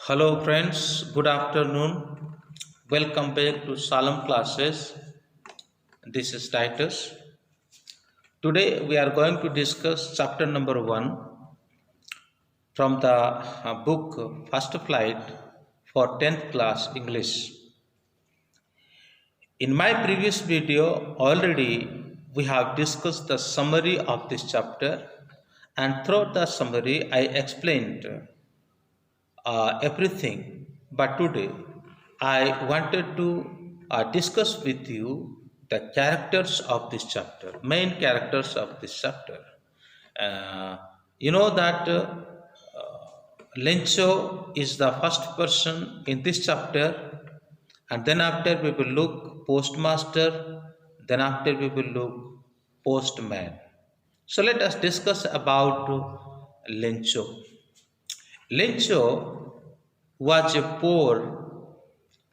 Hello friends, good afternoon. Welcome back to Shalom classes. This is Titus. Today we are going to discuss chapter number 1 from the book First Flight for 10th class English. In my previous video already we have discussed the summary of this chapter, and throughout the summary I explained everything. But today I wanted to discuss with you the characters of this chapter, main characters of this chapter. You know that Lencho is the first person in this chapter, and then after we will look postmaster, then after we will look postman. So let us discuss about Lencho. Lencho was a poor,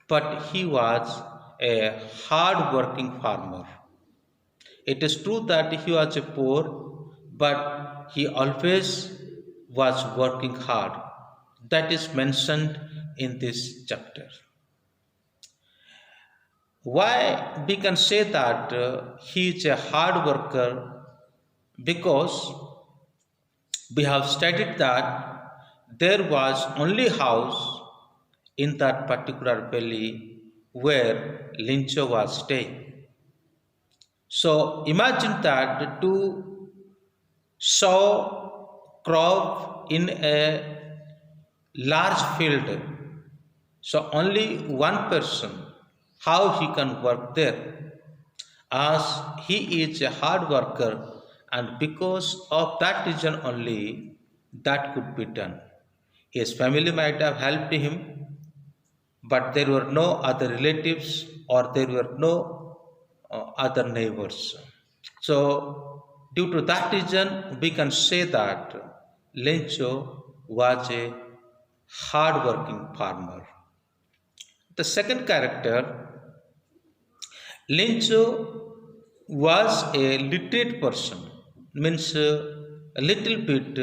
but he was a hard working farmer. It is true that he was a poor, but he always was working hard. That is mentioned in this chapter. Why we can say that he is a hard worker? Because we have studied that there was only house in that particular valley where Lincho was staying. So imagine that to sow crop in a large field, so only one person, how he can work there? As he is a hard worker, and because of that reason only that could be done. His family might have helped him, but there were no other relatives or there were no other neighbors. So, due to that reason, we can say that Lencho was a hard working farmer. The second character, Lencho was a literate person, means a little bit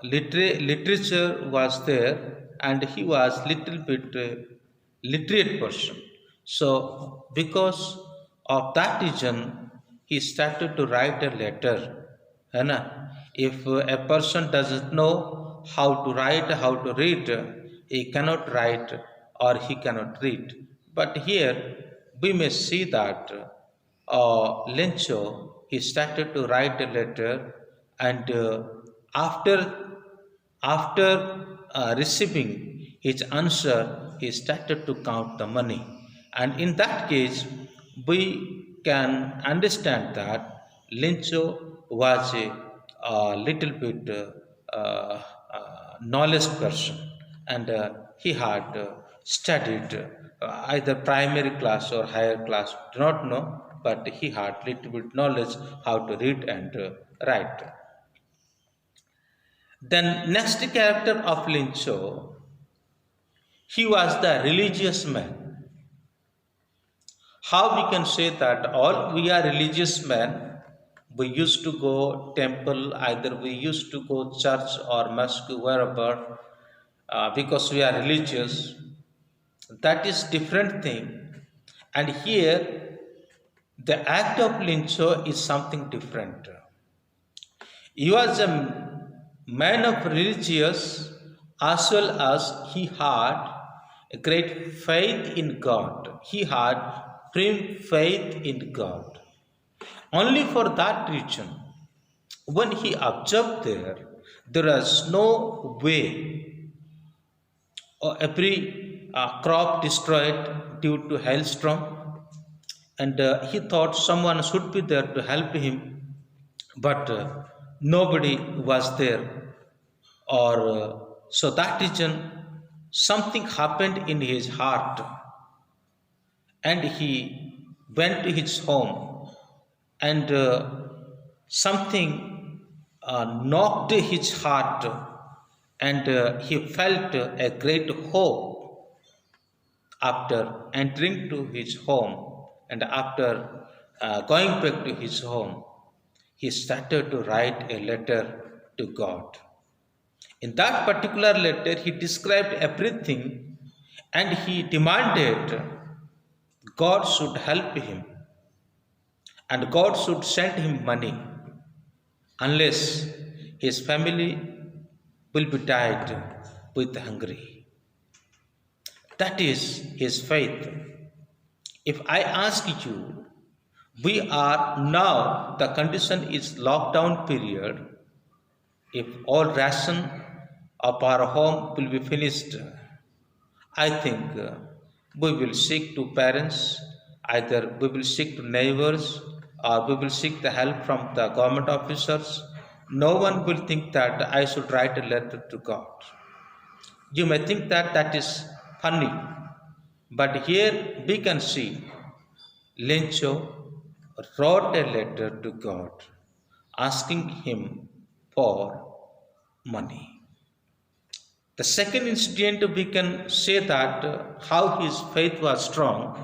literature was there, and he was little bit literate person. So because of that reason, he started to write a letter. है ना? If a person doesn't know how to write, how to read, he cannot write or he cannot read. But here we may see that Lencho, he started to write a letter, and after receiving his answer, he started to count the money. And in that case, we can understand that Lencho was a little bit knowledge person, and he had studied either primary class or higher class, do not know, but he had little bit knowledge how to read and write. Then next character of Lincho, he was the religious man. How we can say that all we are religious men? We used to go temple, either we used to go church or mosque, wherever, because we are religious. That is different thing. And here, the act of Lincho is something different. He was a man of religious, as well as he had a great faith in God. He had firm faith in God. Only for that reason, when he observed there was no way, or every crop destroyed due to hailstorm, and he thought someone should be there to help him, but nobody was there. Or so that reason, something happened in his heart, and he went to his home, and something knocked his heart, and he felt a great hope after entering to his home, and after going back to his home, he started to write a letter to God. In that particular letter, he described everything and he demanded God should help him and God should send him money unless his family will be died with hungry. That is his faith. If I ask you, we are now, the condition is lockdown period. If all ration of our home will be finished, I think we will seek to parents, either we will seek to neighbors or we will seek the help from the government officers. No one will think that I should write a letter to God. You may think that that is funny, but here we can see Lencho wrote a letter to God asking him for money. The second incident we can say that how his faith was strong.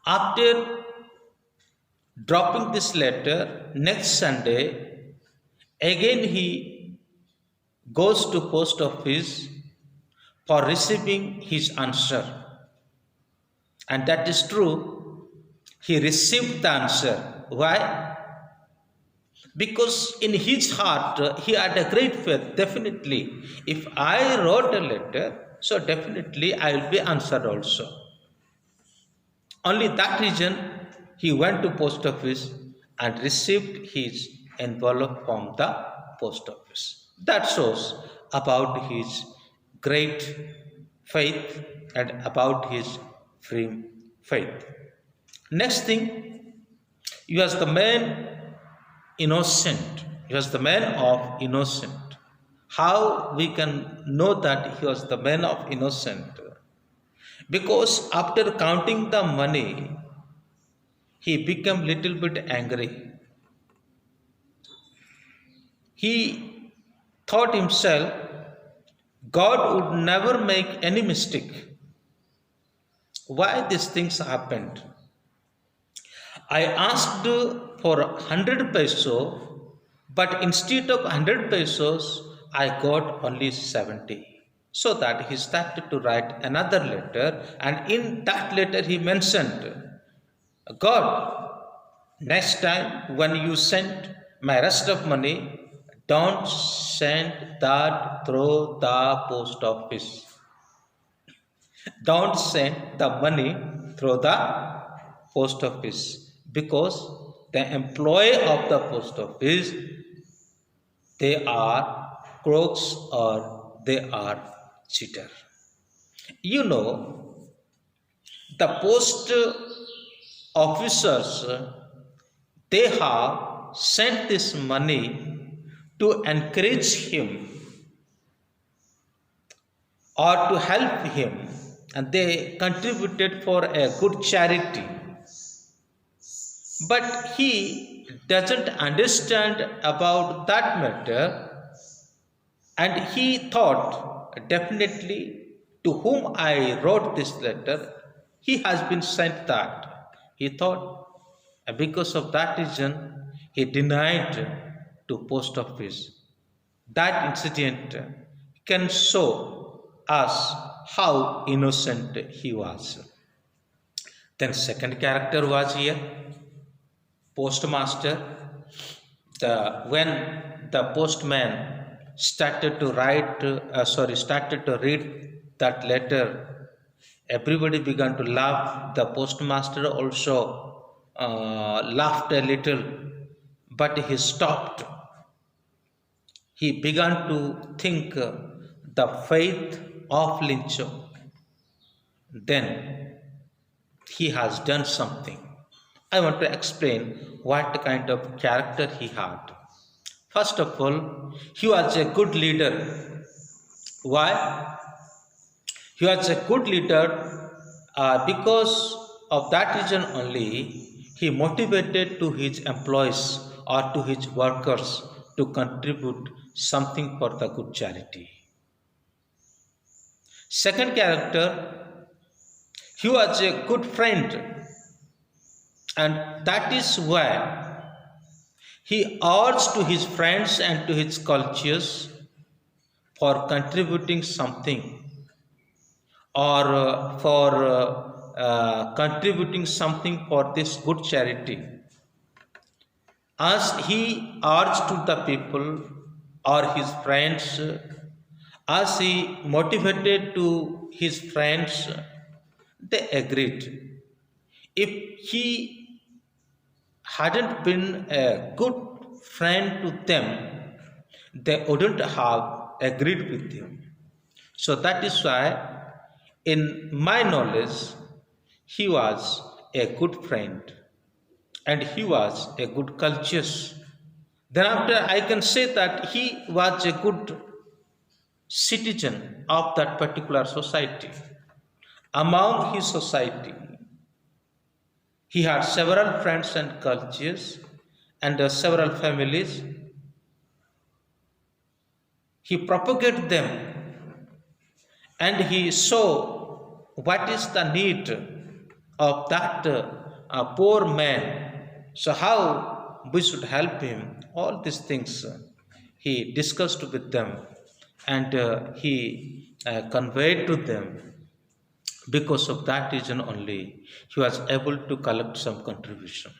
After dropping this letter, next Sunday, again he goes to post office for receiving his answer. And that is true. He received the answer. Why? Because in his heart, he had a great faith. Definitely, if I wrote a letter, so definitely I will be answered also. Only that reason, he went to post office and received his envelope from the post office. That shows about his great faith and about his firm faith. Next thing, he was the man innocent. He was the man of innocent. How we can know that he was the man of innocent? Because after counting the money, he became little bit angry. He thought himself, God would never make any mistake. Why these things happened? I asked for 100 peso, but instead of 100 pesos, I got only 70. So that he started to write another letter, and in that letter he mentioned, God, next time when you send my rest of money, don't send that through the post office. Don't send the money through the post office, because the employee of the post office, they are crooks or they are cheater. You know, the post officers, they have sent this money to encourage him or to help him, and they contributed for a good charity. But he doesn't understand about that matter, and he thought, definitely to whom I wrote this letter, he has been sent that. He thought, because of that reason, he denied to post office. That incident can show us how innocent he was. Then second character was here, postmaster. When the postman started to read that letter, everybody began to laugh. The postmaster also laughed a little, but he stopped. He began to think the faith of Lincho. Then he has done something. I want to explain what kind of character he had. First of all, he was a good leader. Why? He was a good leader because of that reason only he motivated to his employees or to his workers to contribute something for the good charity. Second character, he was a good friend, and that is why he urged to his friends and to his colleagues for contributing something, or for contributing something for this good charity, as he urged to the people or his friends, as he motivated to his friends, they agreed. If he hadn't been a good friend to them, they wouldn't have agreed with him. So that is why, in my knowledge, he was a good friend and he was a good cultist. Then, after, I can say that he was a good citizen of that particular society. Among his society, he had several friends and cultures and several families. He propagated them and he saw what is the need of that poor man. So, how we should help him, all these things he discussed with them, and he conveyed to them. Because of that reason only, he was able to collect some contribution.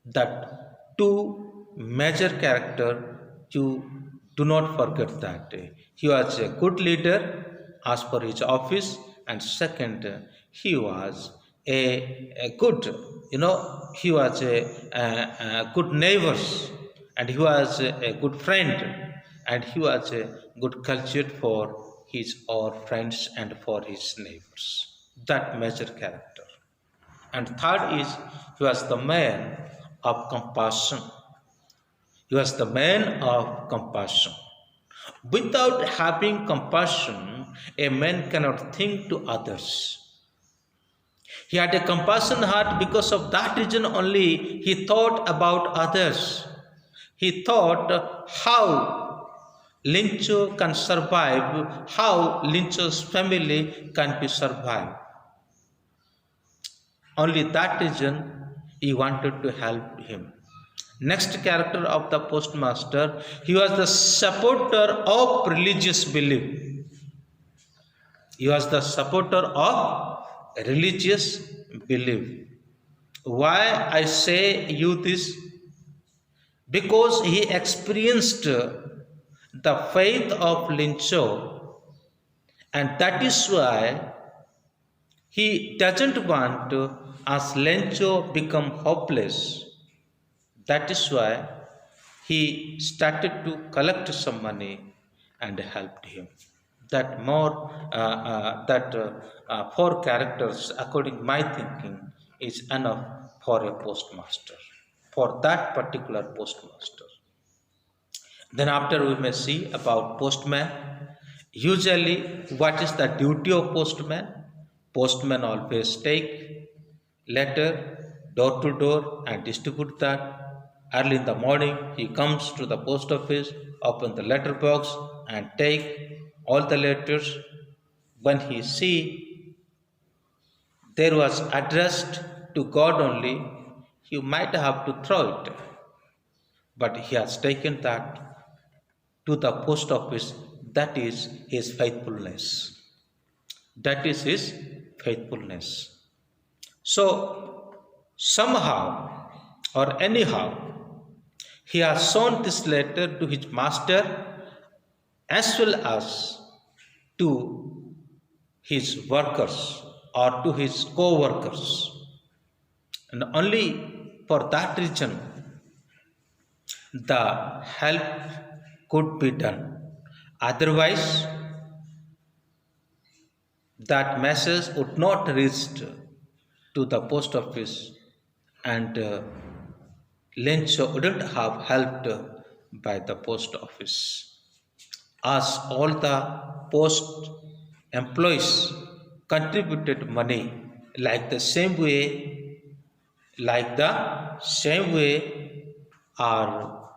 That two major character, you do not forget that. He was a good leader as per his office, and second, he was a good, he was a good neighbors, and he was a good friend, and he was a good culture for his or friends and for his neighbors. That major character. And third is, he was the man of compassion. He was the man of compassion. Without having compassion, a man cannot think to others. He had a compassion heart. Because of that reason only, he thought about others. He thought how Lincho can survive, how Lincho's family can be survived. Only that reason he wanted to help him. Next character of the postmaster, he was the supporter of religious belief. He was the supporter of religious belief. Why I say you this? Because he experienced the faith of Lincho, and that is why he doesn't want as Lincho become hopeless. That is why he started to collect some money and helped him. That four characters, according to my thinking, is enough for a postmaster, for that particular postmaster. Then after, we may see about postman. Usually, what is the duty of postman? Postman always take letter door to door and distribute that. Early in the morning, he comes to the post office, open the letter box and take all the letters. When he see there was addressed to God only, he might have to throw it. But he has taken that to the post office. That is his faithfulness. That is his faithfulness. So, somehow or anyhow, he has shown this letter to his master as well as to his workers or to his co-workers. And only for that reason the help could be done. Otherwise, that message would not reach to the post office, and Lincho wouldn't have helped by the post office, as all the post employees contributed money like the same way our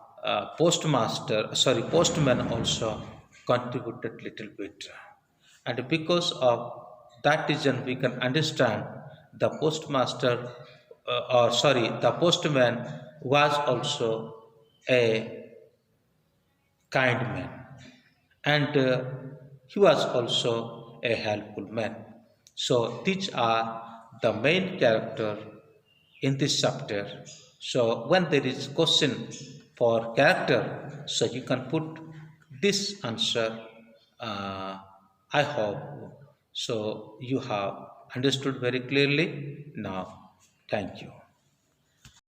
postman also contributed little bit. And because of that reason, we can understand the the postman was also a kind man. and he was also a helpful man. So these are the main character in this chapter. So when there is question for character, so you can put this answer. Uh, I hope so. You have understood very clearly now. Thank you.